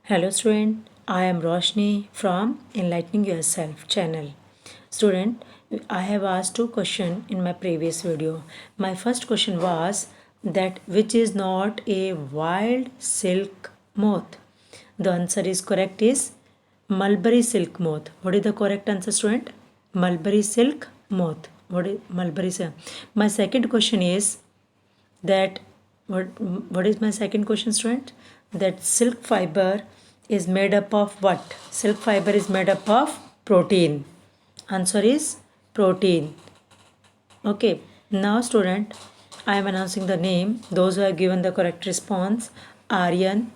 Hello student, I am Roshni from Enlightening Yourself channel. Student, I have asked two questions in my previous video. My first question was that which is not a wild silk moth? The answer is correct is mulberry silk moth. What is the correct answer student? Mulberry silk moth. What is mulberry silk? My second question is that what is my second question student, that silk fiber is made up of what? Silk fiber is made up of protein. Answer is protein. Okay, now student, I am announcing the name. Those who have given the correct response: Aryan.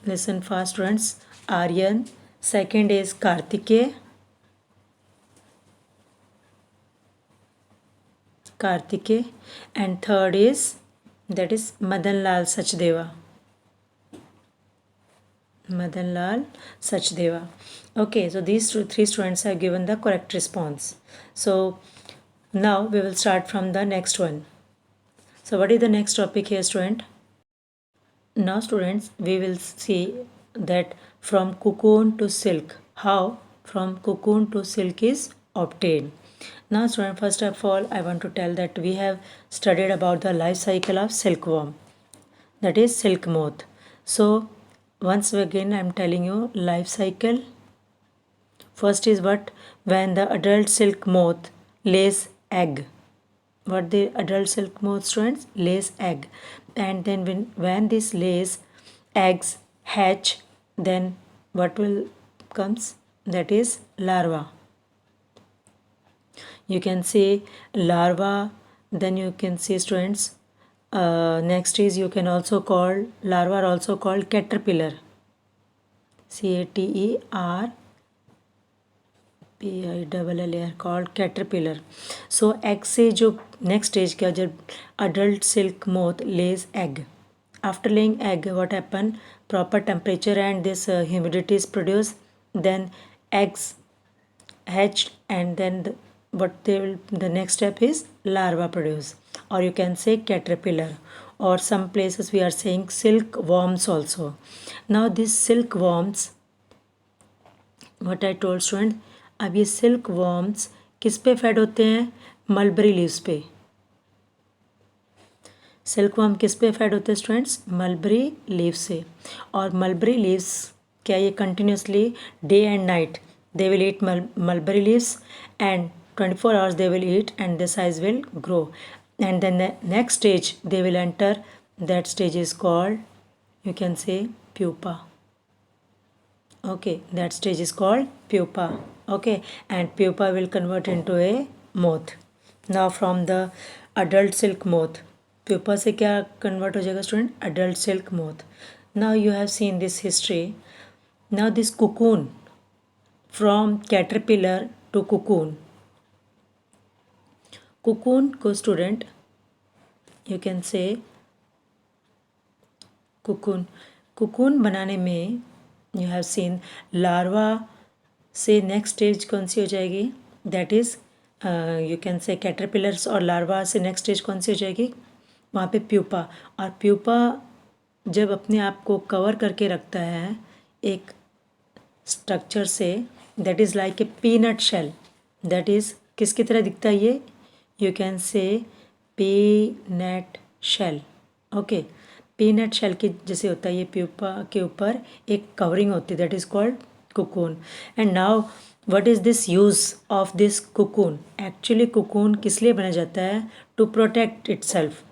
Listen fast students. Aryan. Second is Kartike, and third is, that is Madan Lal Sachdeva. Madan Lal Sachdeva. Okay, so these three students have given the correct response. So now we will start from the next one. So what is the next topic here, student? Now students, we will see that from cocoon to silk, how from cocoon to silk is obtained. Now student, first of all, I want to tell that we have studied about the life cycle of silkworm, that is silk moth. So once again I am telling you life cycle. First is what? When the adult silk moth lays egg. What the adult silk moth, students? Lays egg. And then when this lays eggs hatch, then what will comes? That is larva. You can say larva, then you can see students, next is you can also call larva are also called caterpillar. Caterpillar called caterpillar. So egg से जो next stage क्या, जब adult silk moth lays egg. After laying egg, what happen? Proper temperature and this humidity is produced. Then eggs hatched, and then the next step is larva produce, or you can say caterpillar, or some places we are saying silk worms also. Now these silk worms, what I told student, अब ये silk worms किस पे fade होते हैं? Mulberry leaves पे. Silk worm किस पे fade होते हैं स्टूडेंट्स? मलबरी लीव्स से. और मलबरी लीव्स क्या, ये continuously day and night they will eat mulberry leaves, and 24 hours they will eat, and the size will grow. And then the next stage they will enter, that stage is called, you can say, pupa. Okay, that stage is called pupa. Okay, and pupa will convert into a moth. Now from the adult silk moth, pupa से क्या convert हो जाएगा student? Adult silk moth. Now you have seen this history. Now this cocoon, from caterpillar to cocoon. Cocoon को student, you can say cocoon बनाने में you have seen larva से next stage कौन सी हो जाएगी? That is you can say caterpillars, और larva से next stage कौन सी हो जाएगी? वहाँ पे pupa. और pupa जब अपने आप को कवर करके रखता है एक स्ट्रक्चर से, that is like a peanut shell. That is किसकी तरह दिखता है ये? You can say peanut shell. Okay, peanut shell की जैसे होता है ये प्यूपा के ऊपर एक कवरिंग होती है, that is called cocoon. And now what is this use of this cocoon? Actually cocoon किस लिए बना जाता है? To protect itself.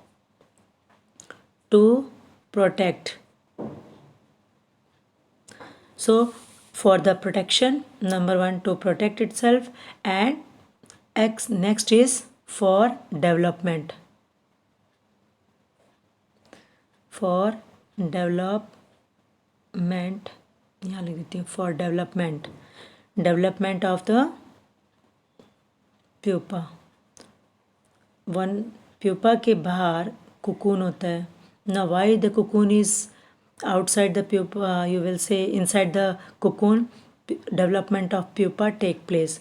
To protect. So for the protection, number one, to protect itself, and next is for development. For development, यहाँ लिख देती हूँ, for development of the pupa. One pupa के बाहर cocoon होता है. Now why the cocoon is outside the pupa, you will say inside the cocoon development of pupa take place.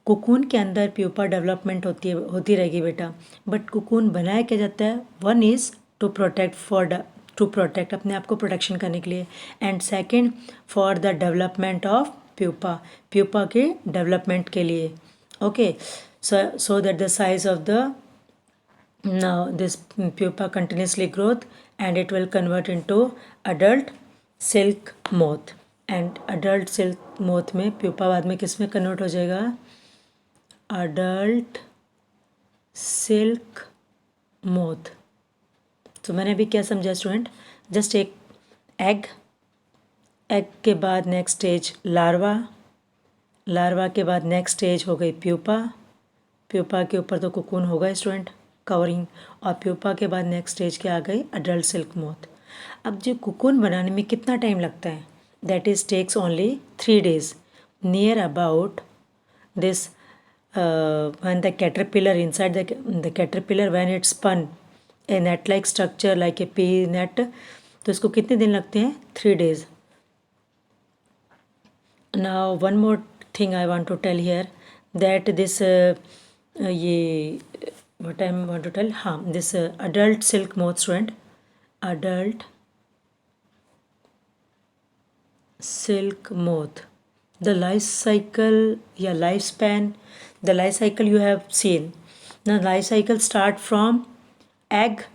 Cocoon के अंदर प्यूपा डेवलपमेंट होती रहेगी बेटा, बट कोकून बनाया क्या जाता है? One is to protect, for to protect, अपने आप को प्रोटेक्शन करने के लिए, and second for the development of pupa, pupa के डेवलपमेंट के लिए. Okay, so that the size of the now this pupa continuously growth and it will convert into adult silk moth. And adult silk moth में pupa बाद में किस में convert हो जाएगा, अडल्ट सिल्क मोथ. तो मैंने अभी क्या समझा स्टूडेंट, जस्ट एक एग, एग के बाद नेक्स्ट स्टेज लार्वा, लार्वा के बाद नेक्स्ट स्टेज हो गई प्यूपा, प्यूपा के ऊपर तो कोकून होगा स्टूडेंट कवरिंग, और प्यूपा के बाद नेक्स्ट स्टेज क्या आ गई, अडल्ट सिल्क मोथ. अब जो कोकून बनाने में कितना टाइम लगता है, that is takes only 3 days, near about this when the caterpillar inside the caterpillar when it's spun a net like structure like a pea net, तो इसको कितने दिन लगते हैं, 3 days. Now one more thing I want to tell here that this ये what I want to tell, हाँ, this adult silk moth student, adult silk moth, the life cycle या life span, the life cycle you have seen. Now life cycle start from egg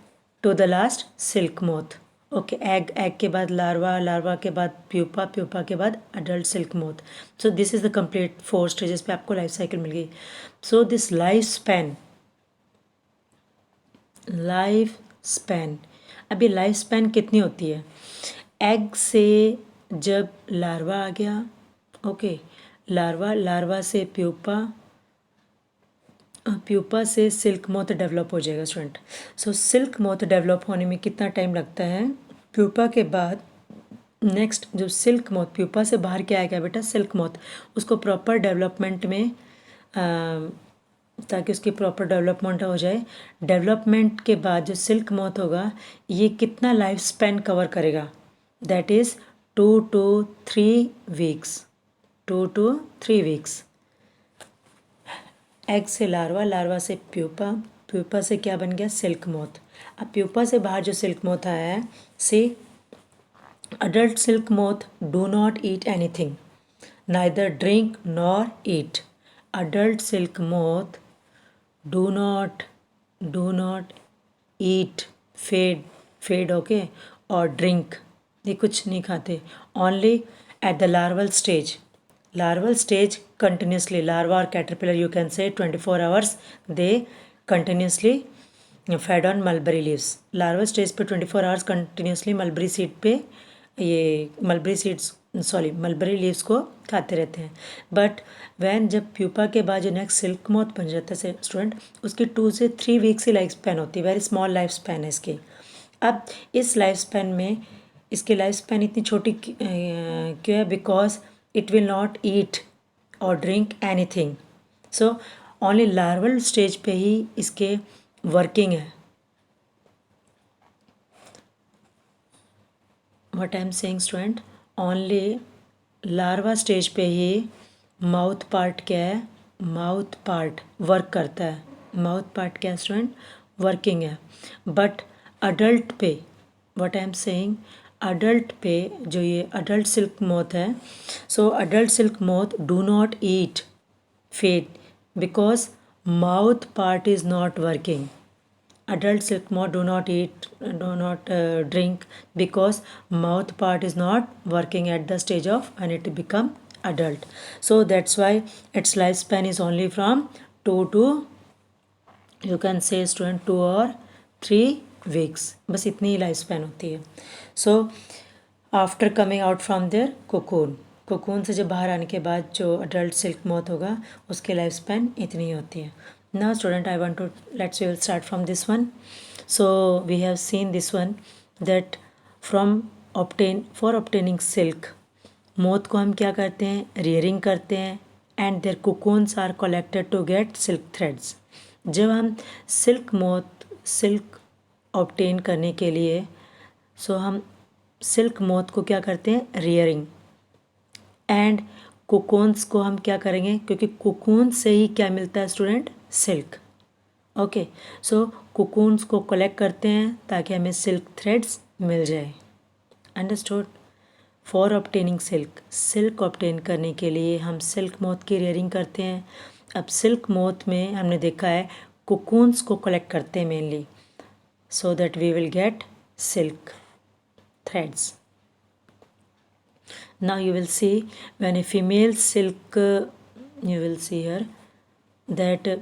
to the last silk moth. Okay, egg, egg के बाद larva, larva के बाद pupa, pupa के बाद adult silk moth. So this is the complete 4 stages पे आपको life cycle मिल गई. So this life span, life span, अभी लाइफ स्पैन कितनी होती है, एग से जब लार्वा आ गया, ओके, लार्वा, लार्वा से प्यूपा, प्यूपा से सिल्क मोथ डेवलप हो जाएगा स्टूडेंट. सो सिल्क मोथ डेवलप होने में कितना टाइम लगता है, प्यूपा के बाद नेक्स्ट जो सिल्क मोथ, प्यूपा से बाहर क्या आएगा बेटा, सिल्क मोथ, उसको प्रॉपर डेवलपमेंट में ताकि उसकी प्रॉपर डेवलपमेंट हो जाए, डेवलपमेंट के बाद जो सिल्क मोथ होगा ये कितना लाइफ स्पैन कवर करेगा, that is 2 to 3 weeks, 2 to 3 weeks. Egg से लार्वा, लार्वा से प्यूपा, प्यूपा से क्या बन गया, सिल्क मोथ. अब प्यूपा से बाहर जो सिल्क मोथ आया है, see adult silk moth do not eat anything, neither drink nor eat. Adult silk moth do not eat, fed okay, और ड्रिंक, ये कुछ नहीं खाते. Only at the larval stage, larval stage continuously, larva or caterpillar you can say 24 hours they continuously fed on mulberry leaves. larval stage पे 24 hours continuously mulberry seed पे ये mulberry seeds mulberry leaves को खाते रहते हैं. But when जब pupa के बाद जो नेक्स्ट सिल्क मोथ बन जाता है स्टूडेंट, उसकी 2 से 3 वीक्स की लाइफ स्पैन होती है, वेरी स्मॉल लाइफ स्पैन है इसकी. अब इस लाइफ स्पैन में इसकी लाइफ स्पैन इतनी छोटी क्यों है, because it will not eat or drink anything. So only larval stage पे ही इसके working है. What I am saying student, only larva stage पे ही mouth part क्या है, mouth part work करता है. mouth part क्या है student, working है. But adult पे, what I am saying, adult पे जो ये अडल्ट सिल्क मोथ है, so adult silk moth do not eat feed because mouth part is not working. Adult silk moth do not eat, do not drink because mouth part is not working at the stage of when it become adult. So that's why its lifespan is only from 2 to, you can say student, 2 or 3 weeks. बस इतनी ही life span होती है. So after coming out from their cocoon, cocoon से जब बाहर आने के बाद जो अडल्ट सिल्क मोथ होगा उसकी लाइफ स्पैन इतनी ही होती है. Now student I want to let's we will start from this one. So we have seen this one that for obtaining silk, moth को हम क्या करते हैं, रियरिंग करते हैं, and their cocoons are collected to get silk threads. जब हम silk obtain करने के लिए हम सिल्क मोथ को क्या करते हैं, रियरिंग, एंड कोकून्स को हम क्या करेंगे, क्योंकि कोकून से ही क्या मिलता है स्टूडेंट, सिल्क. ओके, सो कोकून्स को कलेक्ट करते हैं ताकि हमें सिल्क थ्रेड्स मिल जाए। Understood. For obtaining silk, silk obtain करने के लिए हम सिल्क मोथ की रेयरिंग करते हैं। अब सिल्क मोथ में हमने देखा है कोकून्स को कलेक्ट करते हैं mainly, so that we will get silk threads. Now you will see when a female silk, you will see here that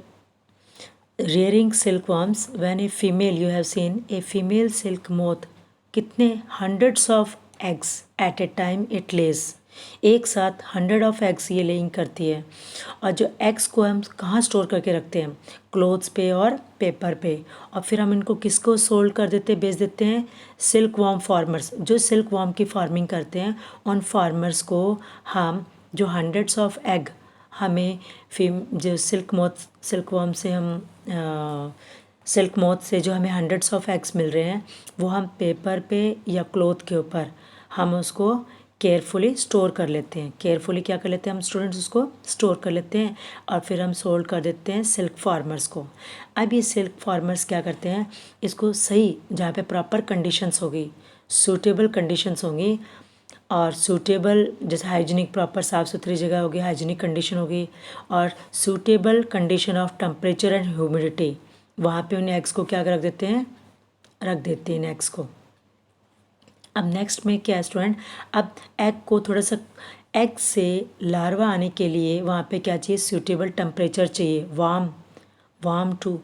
rearing silkworms, when a female, you have seen a female silk moth कितने hundreds of eggs at a time it lays, एक साथ 100 of eggs ये laying करती है। और जो eggs को हम कहाँ स्टोर करके रखते हैं, क्लोथ्स पे और पेपर पे, और फिर हम इनको किसको सोल्ड कर देते हैं, बेच देते हैं सिल्क वॉर्म फार्मर्स, जो सिल्क वॉर्म की फार्मिंग करते हैं उन फार्मर्स को हम जो हंड्रेड्स ऑफ एग हमें जो सिल्क वॉर्म से हम सिल्क मोथ से जो हमें हंड्रेड्स ऑफ एग्स मिल रहे हैं वो हम पेपर पे या क्लोथ के ऊपर हम उसको केयरफुली स्टोर कर लेते हैं। केयरफुली क्या कर लेते हैं हम स्टूडेंट्स, उसको स्टोर कर लेते हैं और फिर हम सोल्ड कर देते हैं सिल्क फार्मर्स को। अब ये सिल्क फार्मर्स क्या करते हैं, इसको सही जहाँ पे प्रॉपर कंडीशंस होगी, सूटेबल कंडीशंस होंगी और सूटेबल जैसे हाइजीनिक प्रॉपर साफ़ सुथरी जगह होगी, हाइजीनिक कंडीशन होगी और suitable condition of temperature and humidity, वहाँ पे उन एग्स को क्या रख देते हैं, रख देते हैं इन एग्स को। अब नेक्स्ट में क्या है स्टूडेंट, अब एग को थोड़ा सा एग से लार्वा आने के लिए वहाँ पे क्या चाहिए, सूटेबल टेम्परेचर चाहिए, वार्म टू,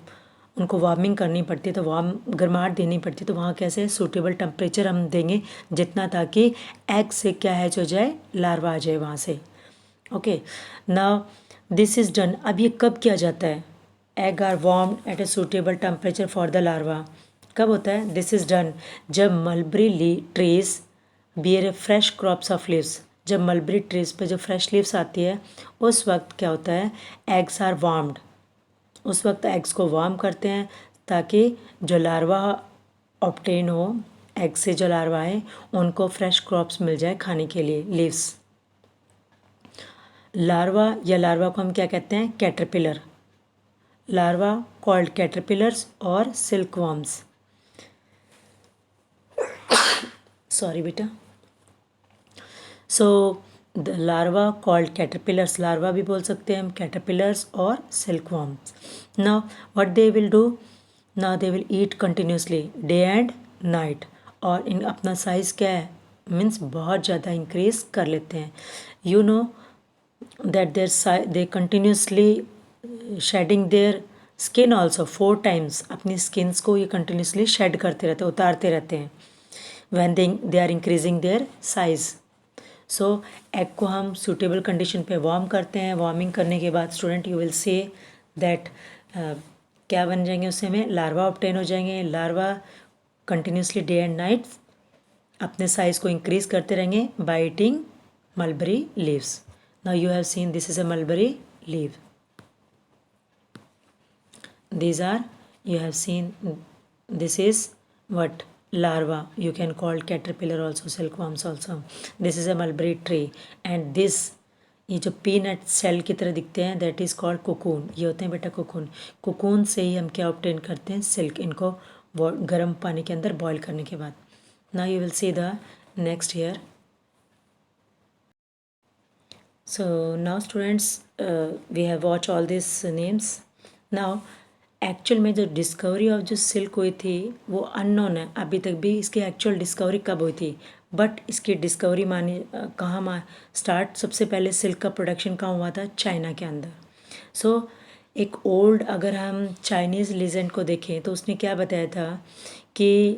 उनको वार्मिंग करनी पड़ती है तो वार्म गर्माहट देनी पड़ती है, तो वहाँ कैसे सूटेबल टेम्परेचर हम देंगे जितना ताकि एग से क्या हैच हो जाए, लार्वा आ जाए वहाँ से। Okay, now this is done. अब ये कब किया जाता है, egg are warm at a suitable temperature for the larva, कब होता है, दिस इज़ डन जब mulberry trees bear a fresh crops of leaves, जब मलबरी ट्रीज पे जो फ्रेश लीव्स आती है उस वक्त क्या होता है, एग्स आर वार्म्ड, उस वक्त एग्स को वार्म करते हैं ताकि जो लार्वा ऑब्टेन हो, एग से जो लार्वा है उनको फ्रेश क्रॉप्स मिल जाए खाने के लिए, लीव्स। लार्वा या लार्वा को हम क्या कहते हैं, कैटरपिलर, लार्वा कॉल्ड कैटरपिलर्स और सिल्कवॉर्म्स। सॉरी बेटा। So the larva called caterpillars, larva भी बोल सकते हैं हम, कैटरपिलर्स और silkworms. Now what they will do, now they will eat continuously day and night, और इन अपना साइज़ क्या है, मीन्स बहुत ज़्यादा इंक्रीज कर लेते हैं। You know that they continuously shedding their skin also 4 times, अपनी स्किन्स को ये कंटिन्यूसली शेड करते रहते हैं, उतारते रहते हैं when they are increasing their size. So egg को हम suitable condition पे वार्म करते हैं, वार्मिंग करने के बाद student you will say that क्या बन जाएंगे, उससे हमें लार्वा ऑब्टेन हो जाएंगे। Larva continuously day and night अपने साइज़ को इंक्रीज करते रहेंगे by eating mulberry leaves. Now you have seen this is a mulberry leave, these are, you have seen, this is what, larva, you can call caterpillar also, silkworms also, this is a mulberry tree and this, ये जो peanut cell की तरह दिखते हैं that is called cocoon, ये होते हैं बेटा कोकून। कोकून से ही हम क्या ऑब्टेन करते हैं, सिल्क, इनको गर्म पानी के अंदर बॉईल करने के बाद। Now you will see the next year. So now students we have watch all this names. Now actual में जो डिस्कवरी ऑफ जो सिल्क हुई थी वो अननोन है, अभी तक भी इसकी एक्चुअल डिस्कवरी कब हुई थी, बट इसकी डिस्कवरी कहाँ स्टार्ट, सबसे पहले सिल्क का प्रोडक्शन कहाँ हुआ था, चाइना के अंदर। सो एक ओल्ड, अगर हम चाइनीज़ लीजेंड को देखें तो उसने क्या बताया था कि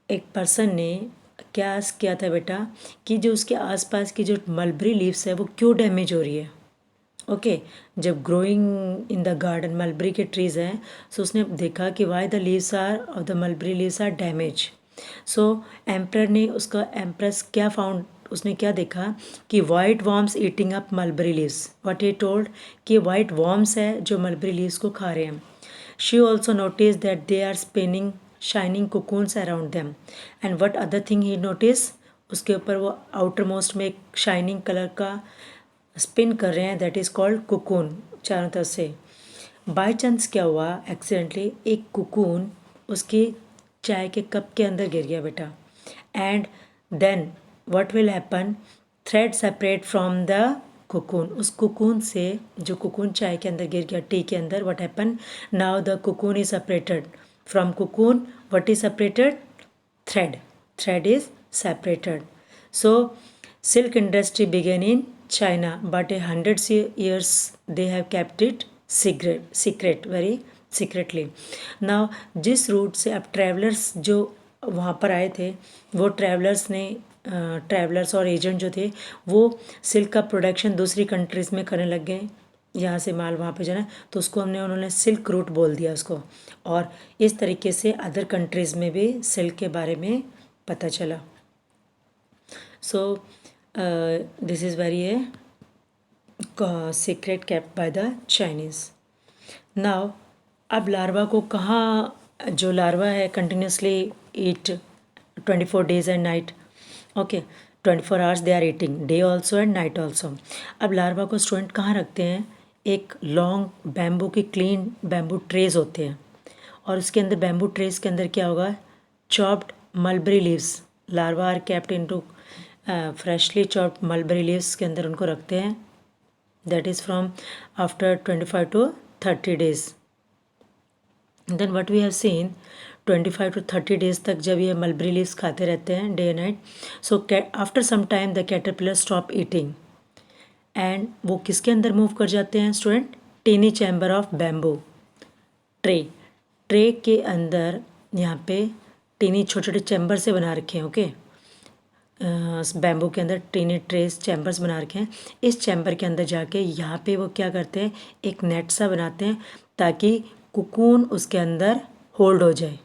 एक पर्सन ने क्या किया था बेटा, कि जो उसके आसपास की जो मलबरी लीव्स है वो क्यों डैमेज हो रही है। ओके, जब growing in the garden mulberry के ट्रीज़ हैं, सो उसने देखा कि why the leaves are of the mulberry leaves are damage. So emperor ने उसका, एम्प्रेस क्या फाउंड, उसने क्या देखा कि white worms eating up mulberry leaves, what he told कि वाइट वॉर्म्स है जो मलबरी लीव्स को खा रहे हैं। She also notice that they are spinning shining cocoons around them, and what other thing he notice, उसके ऊपर वो आउटर मोस्ट में एक शाइनिंग कलर का स्पिन कर रहे हैं, दैट इज़ कॉल्ड कोकून, चारों तरफ से। बाय चांस क्या हुआ, एक्सीडेंटली एक कुकून उसकी चाय के कप के अंदर गिर गया बेटा, and then what will happen, thread separate from the cocoon, उस कुकून से, जो कुकून चाय के अंदर गिर गया, टी के अंदर, what happen, now the cocoon is separated from cocoon, what is separated, thread is separated. So silk industry began in China, but 100 years they have kept it secret very secretly. Now जिस root से अब travellers जो वहाँ पर आए थे, वो travellers और एजेंट जो थे वो सिल्क का प्रोडक्शन दूसरी कंट्रीज़ में करने लग गए, यहाँ से माल वहाँ पे जाना, तो उसको उन्होंने सिल्क रूट बोल दिया उसको, और इस तरीके से अदर कंट्रीज़ में भी सिल्क के बारे में पता चला. So this is very a secret kept by the Chinese. Now अब लार्वा को कहाँ, जो लार्वा है continuously eat 24 days and night, okay 24 hours they are eating, day also and night also. अब लार्वा को स्टूडेंट कहाँ रखते हैं, एक लॉन्ग बैम्बू की क्लीन बैम्बू ट्रेज होते हैं, और उसके अंदर बैम्बू ट्रेज के अंदर क्या होगा, chopped mulberry leaves, larva are kept into freshly chopped mulberry leaves के अंदर उनको रखते हैं, that is from after 25 to 30 days. Then what we have seen, 25 to 30 days तक जब ये मलबरी लीव्स खाते रहते हैं day night, so after some time the caterpillar stop eating, and वो किसके अंदर मूव कर जाते हैं student, tiny chamber of bamboo, tray के अंदर, यहाँ पे टीनी छोटे छोटे चैम्बर से बना रखे हैं, ओके, बैम्बू के अंदर टीनी ट्रेस चैम्बर्स बना रखे हैं. इस चैम्बर के अंदर जाके यहाँ पे वो क्या करते हैं, एक नेट सा बनाते हैं ताकि कुकून उसके अंदर होल्ड हो जाए,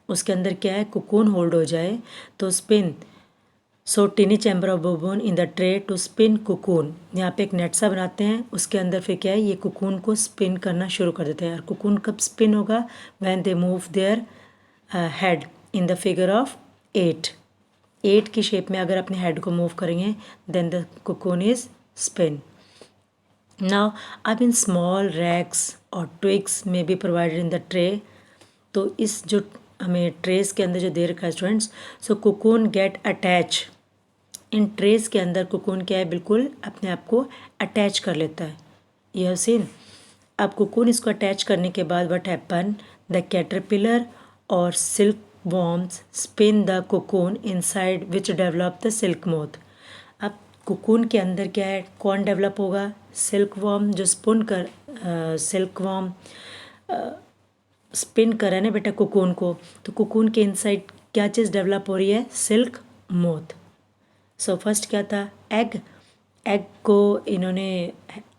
उसके अंदर क्या है, कुकून होल्ड हो जाए, तो spin, so tiny chamber of bamboo in the tray to spin cocoon, यहाँ पे एक नेट सा बनाते हैं, उसके अंदर फिर क्या है, ये कुकून को स्पिन करना शुरू कर देते हैं. और कुकून कब स्पिन होगा, when they move their head in the figure of 8 की शेप में अगर अपने हेड को मूव करेंगे, then the cocoon is spin. Now अब इन स्मॉल रैक्स और ट्विग्स में be provided in the tray, तो इस जो हमें ट्रेस के अंदर जो दे रखा है स्टूडेंट्स, सो कुकून गेट अटैच, इन ट्रेस के अंदर कुकून क्या है, बिल्कुल अपने आप को अटैच कर लेता है, यू हैव सीन. अब कुकून इसको अटैच करने के बाद व्हाट हैपन, द कैटरपिलर और silk worms spin the cocoon inside which develop the silk moth. अब कुकून के अंदर क्या है, कौन डेवलप होगा, सिल्क वॉर्म, जो सिल्क वॉर्म स्पिन कर रहा है ना बेटा कुकून को, तो कुकून के इनसाइड क्या चीज़ डेवलप हो रही है, सिल्क मोथ. सो फर्स्ट क्या था, एग को इन्होंने,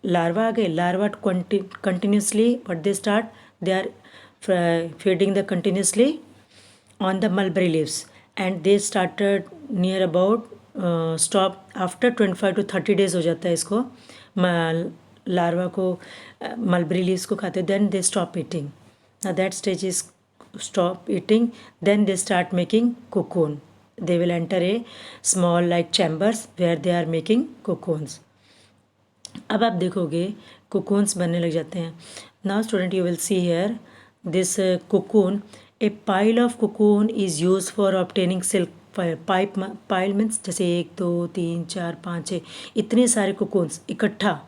लार्वा आ गए, larva continuously what they start, they are feeding the continuously on the mulberry leaves, and they started near about stop after 25 to 30 days हो जाता है इसको, लार्वा को मलबरी लीव्स को खाते, then they stop eating. Now that stage is stop eating, then they start making cocoon. They will enter a small like chambers where they are making cocoons. अब आप देखोगे cocoons बनने लग जाते हैं. Now student you will see here this cocoon. A pile of cocoon is used for obtaining silk. Pile means जैसे 1 2 3 4 5 6 इतने सारे कुकून्स इकट्ठा,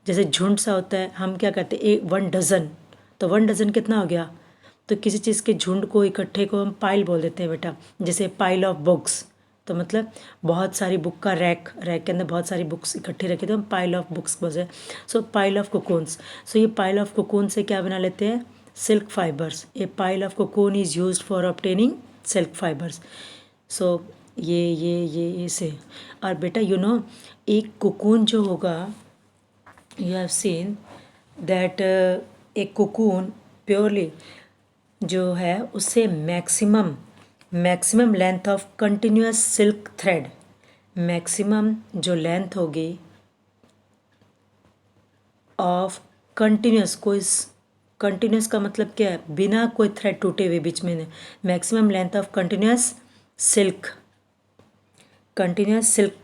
जैसे झुंड सा होता है, हम क्या कहते हैं 1 डज़न, तो 1 डज़न कितना हो गया, तो किसी चीज़ के झुंड को इकट्ठे को हम पाइल बोल देते हैं बेटा. जैसे पाइल ऑफ बुक्स, तो मतलब बहुत सारी बुक का रैक के अंदर बहुत सारी बुक्स इकट्ठी रखी, तो हम पाइल ऑफ बुक्स बोलते हैं. सो पाइल ऑफ कुकून्स, सो ये पाइल ऑफ कुकून से क्या बना लेते हैं, silk fibers. A pile of cocoon is used for obtaining silk fibers. So ये से, और बेटा यू नो एक कुकून जो होगा, यू हैव सीन दैट एक कुकून प्योरली जो है उससे maximum length of continuous silk thread, maximum जो लेंथ होगी ऑफ कंटिन्यूस, कोई कंटिन्यूस का मतलब क्या है, बिना कोई थ्रेड टूटे हुए बीच में, maximum length of continuous silk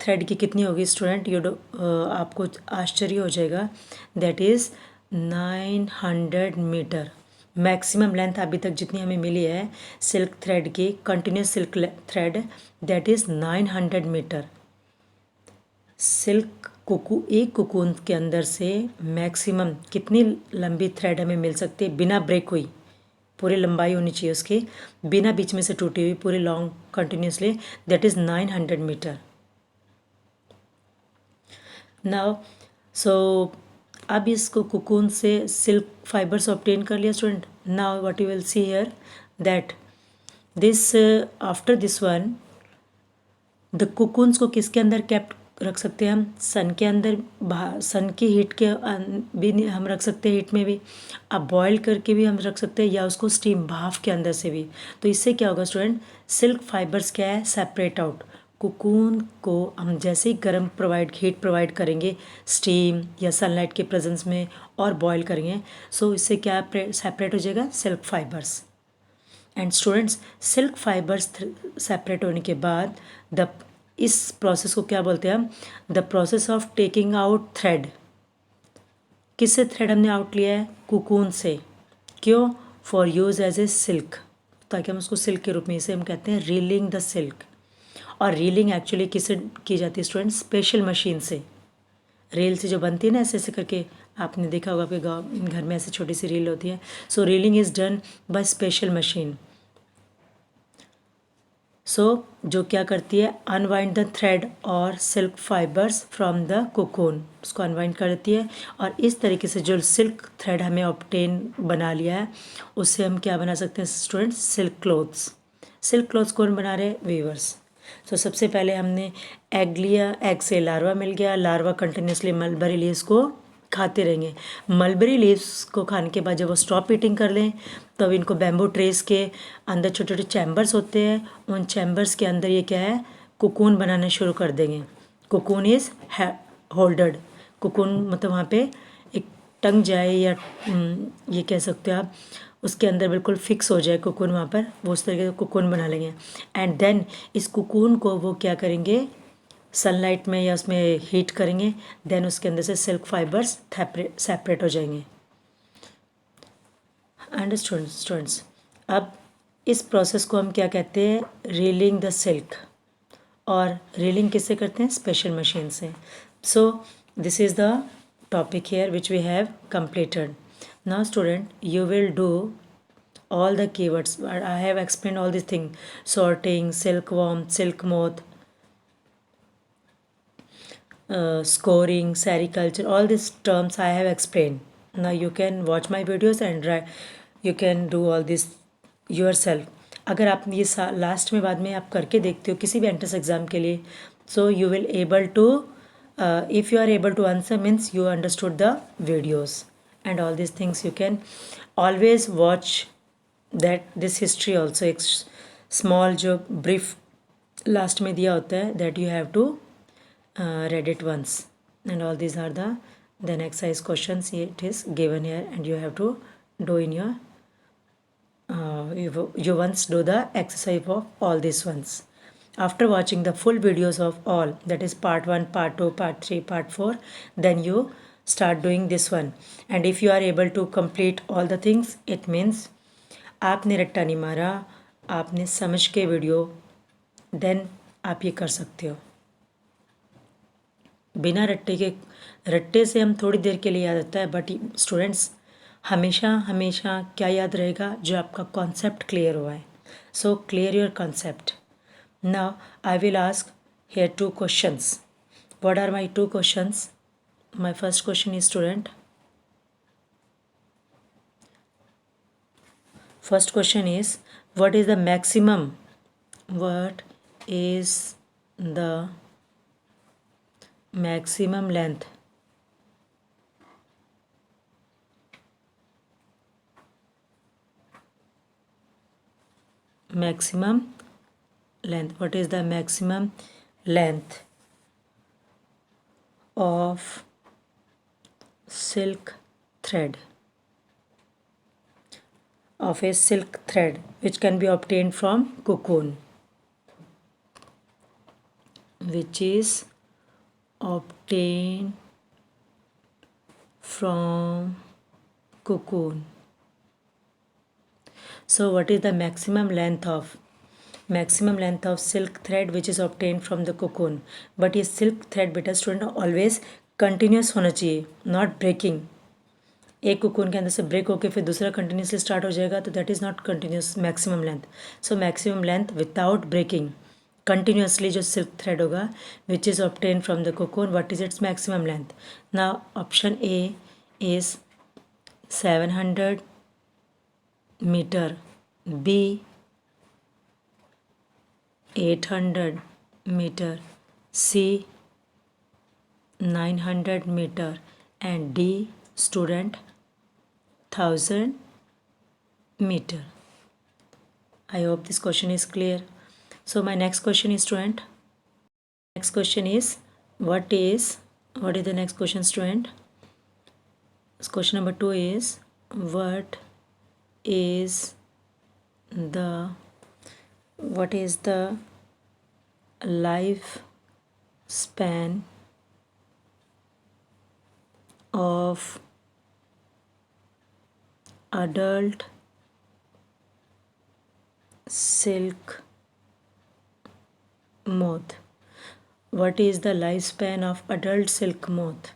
thread की कितनी होगी स्टूडेंट, आपको आश्चर्य हो जाएगा, that is 900 metre maximum length अभी तक जितनी हमें मिली है सिल्क थ्रेड की, continuous silk thread, that is 900 metre. Silk एक कोकून के अंदर से मैक्सिमम कितनी लंबी थ्रेड हमें मिल सकती है बिना ब्रेक हुई, पूरी लंबाई होनी चाहिए उसकी, बिना बीच में से टूटी हुई, पूरी long continuously, that is 900 metre. Now so अब इसको कोकून से सिल्क फाइबर्स ऑब्टेन कर लिया student. Now what you will see here that this after this one the cocoons को किसके अंदर कैप्ट रख सकते हैं हम, सन के अंदर, सन की हीट के भी हम रख सकते हैं, हीट में भी, अब बॉयल करके भी हम रख सकते हैं, या उसको स्टीम भाप के अंदर से भी। तो इससे क्या होगा स्टूडेंट, सिल्क फाइबर्स क्या है, सेपरेट आउट। कोकून को हम जैसे ही गर्म हीट प्रोवाइड करेंगे स्टीम या सनलाइट के प्रेजेंस में और बॉयल करेंगे, सो इससे क्या सेपरेट हो जाएगा, silk fibres. And students silk fibres separate होने के बाद द इस प्रोसेस को क्या बोलते हैं हम, the process of taking out thread. किससे थ्रेड हमने आउट लिया है, कोकून से। क्यों, for use as a silk, ताकि हम उसको सिल्क के रूप में, इसे हम कहते हैं रीलिंग द सिल्क। और रीलिंग एक्चुअली किससे की जाती है स्टूडेंट, स्पेशल मशीन से। रील से जो बनती है ना ऐसे ऐसे करके, आपने देखा होगा आपके गाँव घर में ऐसे छोटी सी रील होती है। So reeling is done by special machine. So जो क्या करती है, अनवाइंड द थ्रेड और silk fibres from the cocoon, उसको अनवाइंड कर देती है। और इस तरीके से जो सिल्क थ्रेड हमें ऑब्टेन बना लिया है, उससे हम क्या बना सकते हैं students, silk clothes. Silk clothes कौन बना रहे हैं, वीवर्स। तो सबसे पहले हमने एग लिया, एग से लार्वा मिल गया, लार्वा कंटिन्यूसली मलबरी लीव्स को खाते रहेंगे। मलबरी लीव्स को खाने के बाद जब वो स्टॉप ईटिंग कर लें, तब इनको बैम्बू ट्रेस के अंदर छोटे छोटे चैम्बर्स होते हैं, उन चैम्बर्स के अंदर ये क्या है, कोकून बनाना शुरू कर देंगे। कोकून इज़ होल्डर्ड, कोकून मतलब वहाँ पे एक टंग जाए, या ये कह सकते हो आप, उसके अंदर बिल्कुल फिक्स हो जाए कोकून, वहाँ पर वो उस तरीके से कोकून बना लेंगे। एंड देन इस कोकून को वो क्या करेंगे, सनलाइट में या उसमें हीट करेंगे, देन उसके अंदर से सिल्क फाइबर्स सेपरेट हो जाएंगे। Understood students. अब इस प्रोसेस को हम क्या कहते हैं, रीलिंग द सिल्क। और रीलिंग किससे करते हैं, स्पेशल मशीन से। So this is the topic here which we have completed. Now student, you will do all the keywords. I have explained all these things: sorting, silkworm, silk moth, scoring, sericulture, all these terms I have explained. Now you can watch my videos and you can do all this yourself. अगर आप ये last में बाद में आप करके देखते हो किसी भी एंट्रेंस एग्ज़ाम के लिए, so you will able to, if you are able to answer means you understood the videos and all this things. You can always watch that this history also, एक स्मॉल जो brief last में दिया होता है, that you have to read it once. And all these are the then exercise questions, it is given here and you have to do in your you once do the exercise of all these ones. After watching the full videos of all, that is part 1, part 2, part 3, part 4, then you start doing this one. And if you are able to complete all the things, it means आपने रट्टा नहीं मारा, आपने समझ के video, then आप ये कर सकते हो। बिना रट्टे से हम थोड़ी देर के लिए याद आता है, बट स्टूडेंट्स हमेशा हमेशा क्या याद रहेगा, जो आपका कॉन्सेप्ट क्लियर हुआ है। So clear your concept. Now I will ask here 2 questions. What are my 2 questions? My first question is, student, first question is, what is the maximum length what is the maximum length of silk thread, of a silk thread which can be obtained from cocoon, which is obtained from cocoon. So what is the maximum length of silk thread which is obtained from the cocoon? But ये silk thread बेटा student always continuous होना चाहिए, not breaking. एक cocoon के अंदर से break होकर फिर दूसरा कंटिन्यूसली स्टार्ट हो जाएगा तो that is not continuous maximum length. So maximum length without breaking continuously जो सिल्क थ्रेड होगा which is obtain from the cocoon, what is its maximum length? Now option A is 700 metre, B 800 metre, C 900 metre and D student 1000 meter. I hope this question is clear. So my next question is student. Next question is what is the next question student? Question number 2 is what is the life span of adult silk moth? What is the lifespan of adult silk moth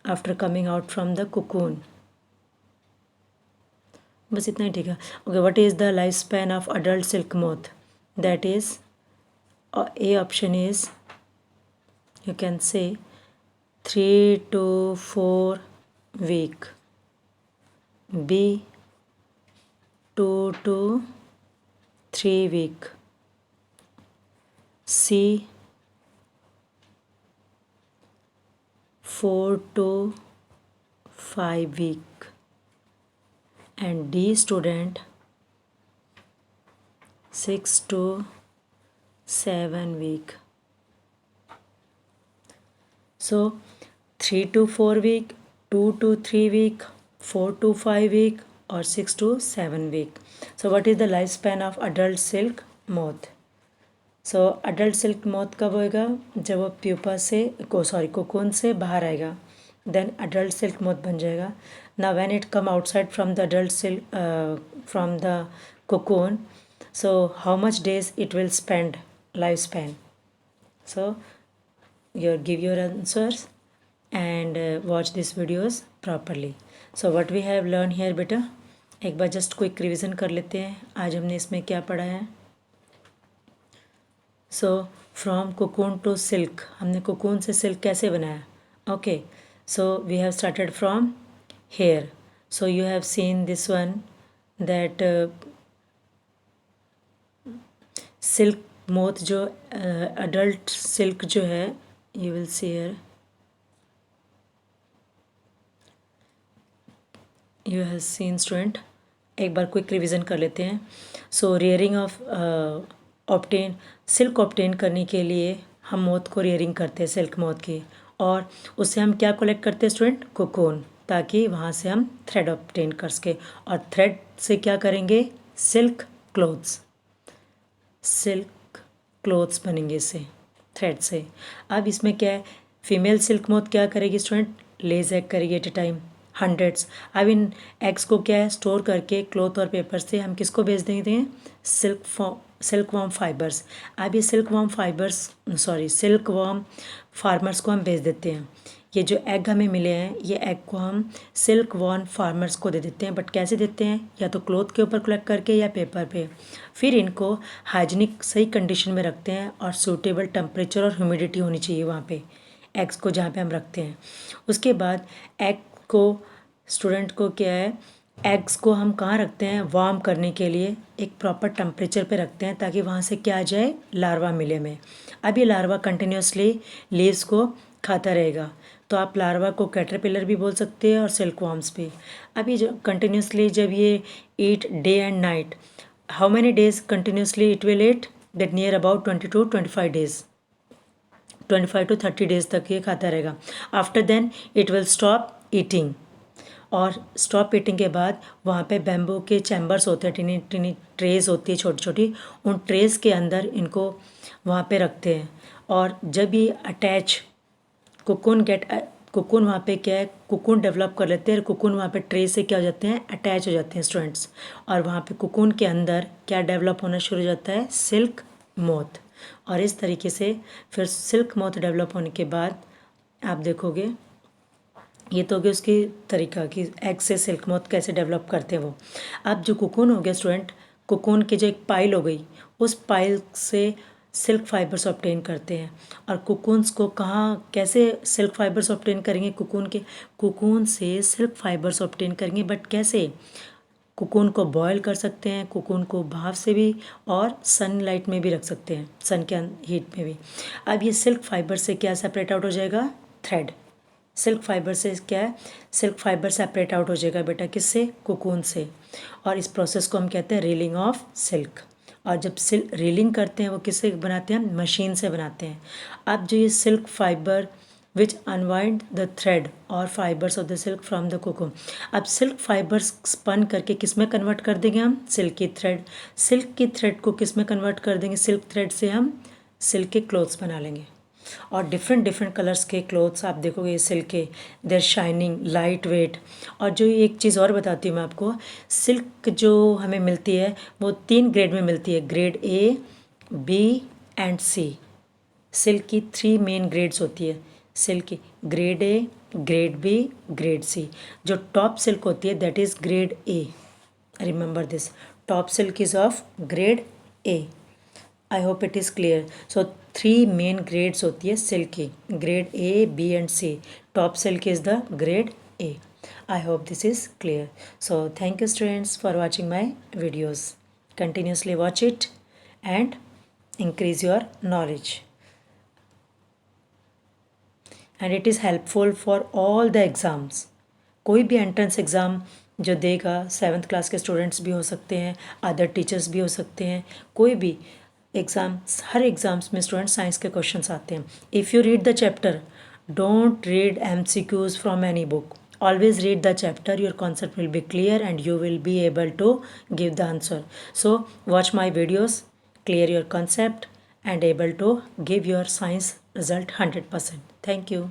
after coming out from the cocoon? बस इतना ही ठीक है. Okay, what is the lifespan of adult silk moth? That is A option is you can say 3 to 4 week, B 2 to 3 week, C 4 to 5 week, and D student 6 to 7 week. So 3 to 4 week, 2 to 3 week, 4 to 5 week or 6 to 7 week. So what is the lifespan of adult silk moth? So adult silk moth कब होएगा? जब वो pupa से cocoon से बाहर आएगा, then adult silk moth बन जाएगा. Now when it come outside from the adult silk from the cocoon, so how much days it will spend lifespan? So give your answers and watch these videos properly. So what we have learned here बेटा, एक बार just quick revision कर लेते हैं. आज हमने इसमें क्या पढ़ा है? So from cocoon to silk, हमने कोकून से सिल्क कैसे बनाया? Okay, so we have started from here. So you have seen this one that silk moth जो अडल्ट सिल्क जो है, you will see here, you have seen student. एक बार quick revision कर लेते हैं. So rearing of obtain silk obtain करने के लिए हम मोथ को रेयरिंग करते हैं, सिल्क मोथ की, और उससे हम क्या कलेक्ट करते हैं स्टूडेंट? कोकून, ताकि वहाँ से हम थ्रेड ऑब्टेन कर सके. और थ्रेड से क्या करेंगे? सिल्क क्लोथ्स बनेंगे इससे, थ्रेड से. अब इसमें क्या है? फीमेल सिल्क मोथ क्या करेगी स्टूडेंट? लेज एग करेगी एट ए टाइम, हंड्रेड्स. अब इन एग्स को क्या है? स्टोर करके क्लॉथ और पेपर से हम किसको भेज देते हैं? Silk worm fibres. अब ये सिल्क वॉर्म फार्मर्स को हम भेज देते हैं. ये जो एग हमें मिले हैं, ये एग को हम सिल्क वॉर्म फार्मर्स को दे देते हैं. बट कैसे देते हैं? या तो क्लॉथ के ऊपर कलेक्ट करके या पेपर पे. फिर इनको हाइजीनिक सही कंडीशन में रखते हैं और सूटेबल टेम्परेचर और ह्यूमिडिटी होनी चाहिए वहाँ पे एग्स को जहाँ पे हम रखते हैं. उसके बाद एग को स्टूडेंट को क्या है? एग्स को हम कहाँ रखते हैं? वार्म करने के लिए एक प्रॉपर टेम्परेचर पे रखते हैं, ताकि वहाँ से क्या आ जाए? लार्वा मिले हमें. अब ये लार्वा कंटिन्यूसली लीव्स को खाता रहेगा, तो आप लार्वा को कैटरपिलर भी बोल सकते हैं और सिल्क वॉर्म्स भी. अभी जो कंटिन्यूसली जब ये eat day and night, how many days continuously it will eat? That near about 20 to 25 days, 25 to 30 days तक ये खाता रहेगा. After then it will stop eating, और स्टॉप ईटिंग के बाद वहाँ पे बैम्बू के चैम्बर्स होते हैं, टिनी टिनी ट्रेज होती है छोटी छोटी, उन ट्रेज के अंदर इनको वहाँ पे रखते हैं. और जब ये अटैच कोकून गेट कुकुन वहाँ पे क्या है, कुकुन डेवलप कर लेते हैं, कुकुन वहाँ पे ट्रे से क्या हो जाते हैं, अटैच हो जाते हैं स्टूडेंट्स। और वहाँ पे कुकुन के अंदर क्या डेवलप होना शुरू हो जाता है, सिल्क मोथ। और इस तरीके से फिर सिल्क मोथ डेवलप होने के बाद आप देखोगे, ये तो हो गया उसकी तरीका कि एग से सिल्क मोथ कैसे डेवलप करते हैं वो। अब जो कुकुन हो गया स्टूडेंट, कुकुन की जो एक पाइल हो गई, उस पाइल से सिल्क फाइबर्स ऑब्टेन करते हैं। और कुकुन्स को कहाँ कैसे सिल्क फाइबर्स ऑब्टेन करेंगे, कुकुन से सिल्क फाइबर्स ऑब्टेन करेंगे, बट कैसे, कुकुन को बॉयल कर सकते हैं, कुकुन को भाप से भी और सनलाइट में भी रख सकते हैं, सन के हीट में भी। अब ये सिल्क फाइबर से क्या सेपरेट आउट हो जाएगा, थ्रेड। सिल्क फाइबर से क्या है, सिल्क फाइबर सेपरेट आउट हो जाएगा बेटा, किससे, कुकून से। और इस प्रोसेस को हम कहते हैं रीलिंग ऑफ सिल्क। और जब रीलिंग करते हैं वो किससे बनाते हैं, मशीन से बनाते हैं। अब जो ये silk fibre which unwind the thread और fibres of the silk from the cocoon. अब सिल्क फाइबर्स स्पन करके किस में कन्वर्ट कर देंगे हम, सिल्क की थ्रेड। सिल्क की थ्रेड को किस में कन्वर्ट कर देंगे, सिल्क थ्रेड से हम सिल्क के क्लोथ्स बना लेंगे। और डिफरेंट डिफरेंट कलर्स के क्लोथ्स आप देखोगे सिल्क के, देर शाइनिंग, लाइट वेट। और जो एक चीज़ और बताती हूँ मैं आपको, सिल्क जो हमें मिलती है वो 3 ग्रेड में मिलती है, grade A, B and C. Silk की 3 मेन ग्रेड्स होती है सिल्क की, grade A, grade B, grade C. जो टॉप सिल्क होती है that is grade A, remember this, top silk is of grade A. I hope it is clear. So 3 main grades होती है silk की, grade A, B and C. Top silk is the grade A. I hope this is clear. So thank you students for watching my videos. Continuously watch it and increase your knowledge, and it is helpful for all the exams. कोई भी entrance exam जो देगा, 7th class के students भी हो सकते हैं, other teachers भी हो सकते हैं, कोई भी एग्ज़ाम, हर एग्ज़ाम्स में स्टूडेंट साइंस के क्वेश्चंस आते हैं। If you read the chapter, don't read MCQs from any book, always read the chapter, your concept will be clear and you will be able to give the answer. So watch my videos, clear your concept and able to give your science result 100%. Thank you.